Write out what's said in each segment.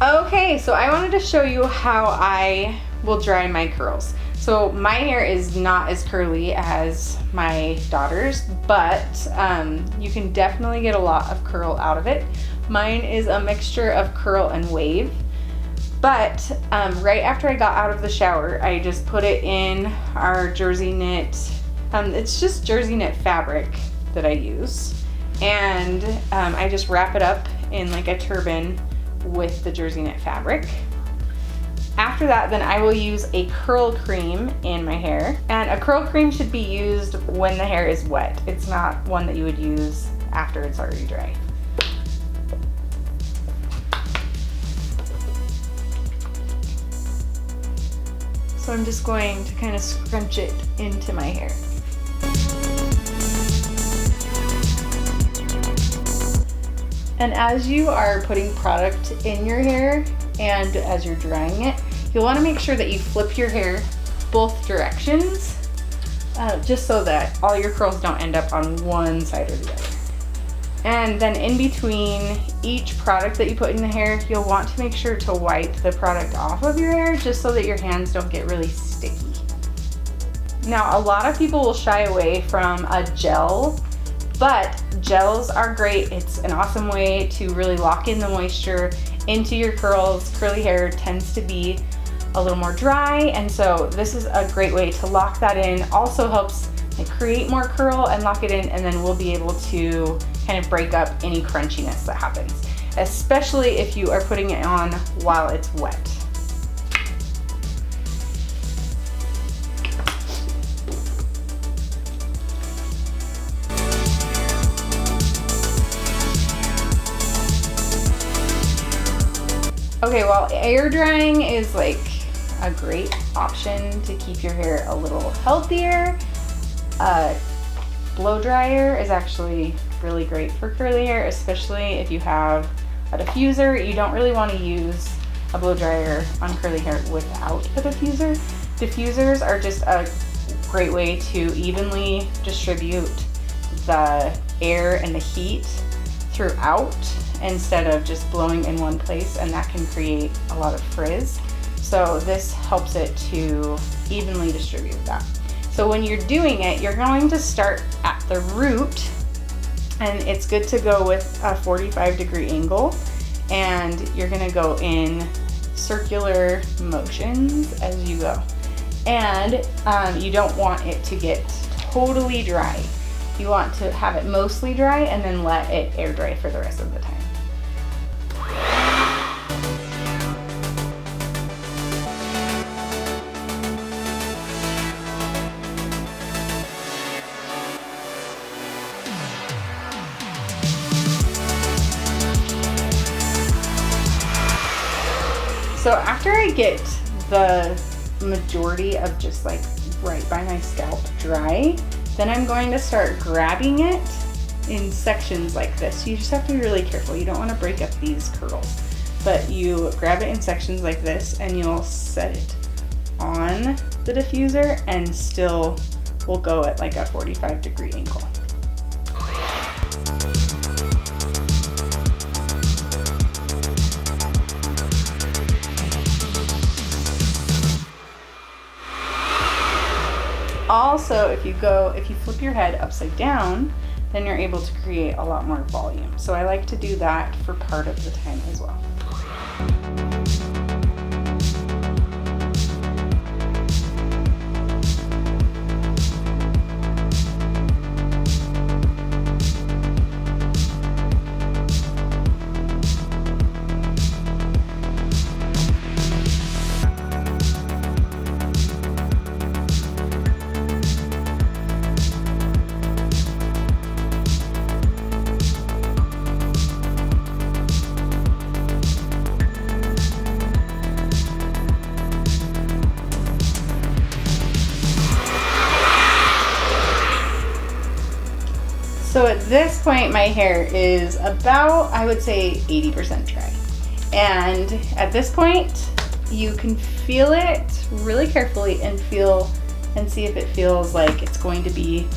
Okay, so I wanted to show you how I will dry my curls. So my hair is not as curly as my daughter's, but you can definitely get a lot of curl out of it. Mine is a mixture of curl and wave, but right after I got out of the shower, I just put it in our jersey knit. It's just jersey knit fabric that I use, and I just wrap it up in like a turban with the jersey knit fabric. After that, then I will use a curl cream in my hair, and a curl cream should be used when the hair is wet. It's not one that you would use after it's already dry. So I'm just going to kind of scrunch it into my hair. And as you are putting product in your hair and as you're drying it, you'll want to make sure that you flip your hair both directions, just so that all your curls don't end up on one side or the other. And then in between each product that you put in the hair, you'll want to make sure to wipe the product off of your hair just so that your hands don't get really sticky. Now, a lot of people will shy away from a gel, but gels are great. It's an awesome way to really lock in the moisture into your curls. Curly hair tends to be a little more dry, and so this is a great way to lock that in. Also helps like create more curl and lock it in, and then we'll be able to kind of break up any crunchiness that happens, especially if you are putting it on while it's wet. Okay, well, air drying is like a great option to keep your hair a little healthier. Blow dryer is actually really great for curly hair, especially if you have a diffuser. You don't really want to use a blow dryer on curly hair without a diffuser. Diffusers are just a great way to evenly distribute the air and the heat throughout, instead of just blowing in one place, and that can create a lot of frizz. So this helps it to evenly distribute that. So when you're doing it, you're going to start at the root, and it's good to go with a 45-degree angle, and you're gonna go in circular motions as you go. And you don't want it to get totally dry. You want to have it mostly dry and then let it air dry for the rest of the time. So after I get the majority of just like right by my scalp dry, then I'm going to start grabbing it in sections like this. You just have to be really careful. You don't want to break up these curls, but you grab it in sections like this and you'll set it on the diffuser, and still will go at like a 45-degree angle. Also, if you flip your head upside down, then you're able to create a lot more volume. So I like to do that for part of the time as well. So at this point, my hair is about, I would say, 80% dry. And at this point, you can feel it really carefully and see if it feels like it's going to be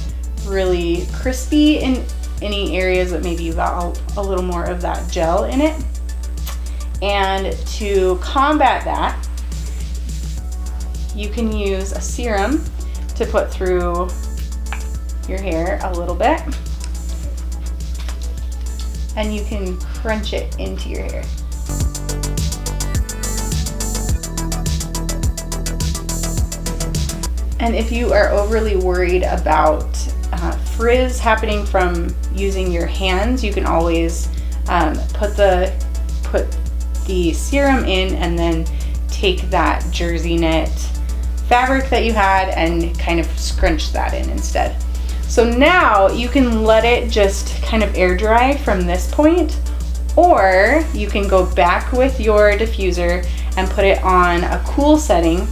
really crispy in any areas that maybe you got a little more of that gel in it. And to combat that, you can use a serum to put through your hair a little bit, and you can crunch it into your hair. And if you are overly worried about frizz happening from using your hands, you can always put the serum in and then take that jersey knit fabric that you had and kind of scrunch that in instead. So now you can let it just kind of air dry from this point, or you can go back with your diffuser and put it on a cool setting.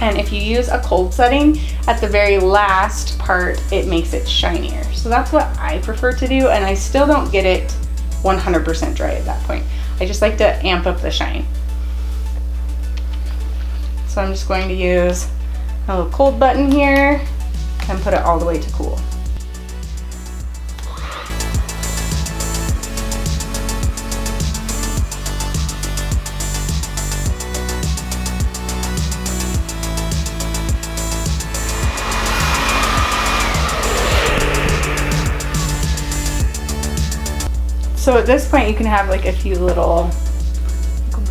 And if you use a cold setting, at the very last part, it makes it shinier. So that's what I prefer to do, and I still don't get it 100% dry at that point. I just like to amp up the shine. So I'm just going to use a little cold button here and put it all the way to cool. So at this point you can have like a few little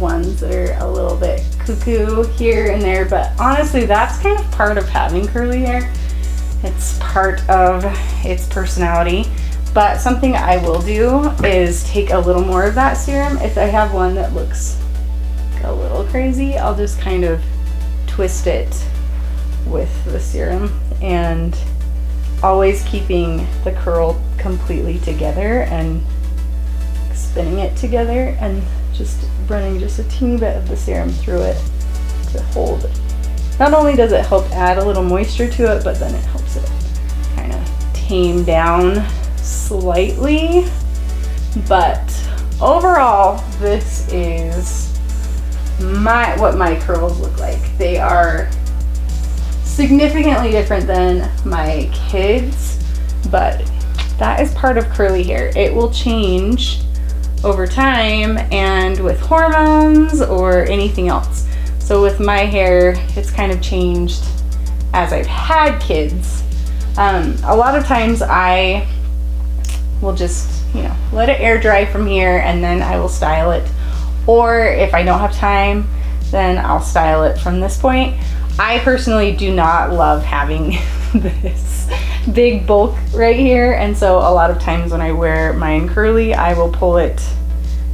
ones that are a little bit cuckoo here and there, but honestly that's kind of part of having curly hair. It's part of its personality. But something I will do is take a little more of that serum. If I have one that looks a little crazy, I'll just kind of twist it with the serum, and always keeping the curl completely together and spinning it together and just running just a teeny bit of the serum through it to hold it. Not only does it help add a little moisture to it, but then it helps it kind of tame down slightly. But overall, this is what my curls look like. They are significantly different than my kids, but that is part of curly hair. It will change over time and with hormones or anything else. So with my hair, it's kind of changed as I've had kids. A lot of times I will just, let it air dry from here and then I will style it. Or if I don't have time, then I'll style it from this point. I personally do not love having this big bulk right here, and so a lot of times when I wear mine curly, I will pull it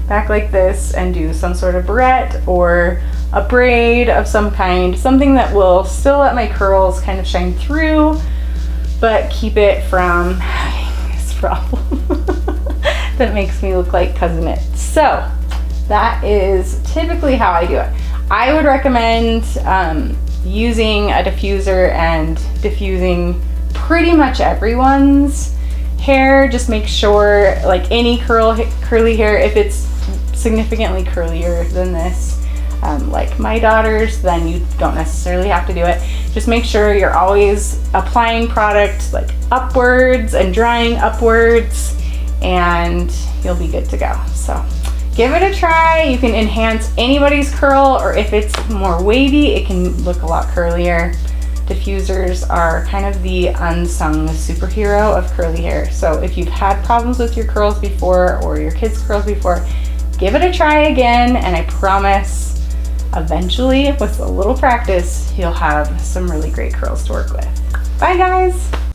back like this and do some sort of barrette or a braid of some kind, something that will still let my curls kind of shine through, but keep it from having this problem that makes me look like Cousin It. So that is typically how I do it. I would recommend using a diffuser and diffusing pretty much everyone's hair. Just make sure, like any curly hair, if it's significantly curlier than this, like my daughter's, then you don't necessarily have to do it. Just make sure you're always applying product like upwards and drying upwards, and you'll be good to go. So give it a try. You can enhance anybody's curl, or if it's more wavy, it can look a lot curlier. Diffusers are kind of the unsung superhero of curly hair. So if you've had problems with your curls before or your kids' curls before, give it a try again, and I promise eventually, with a little practice, you'll have some really great curls to work with. Bye guys!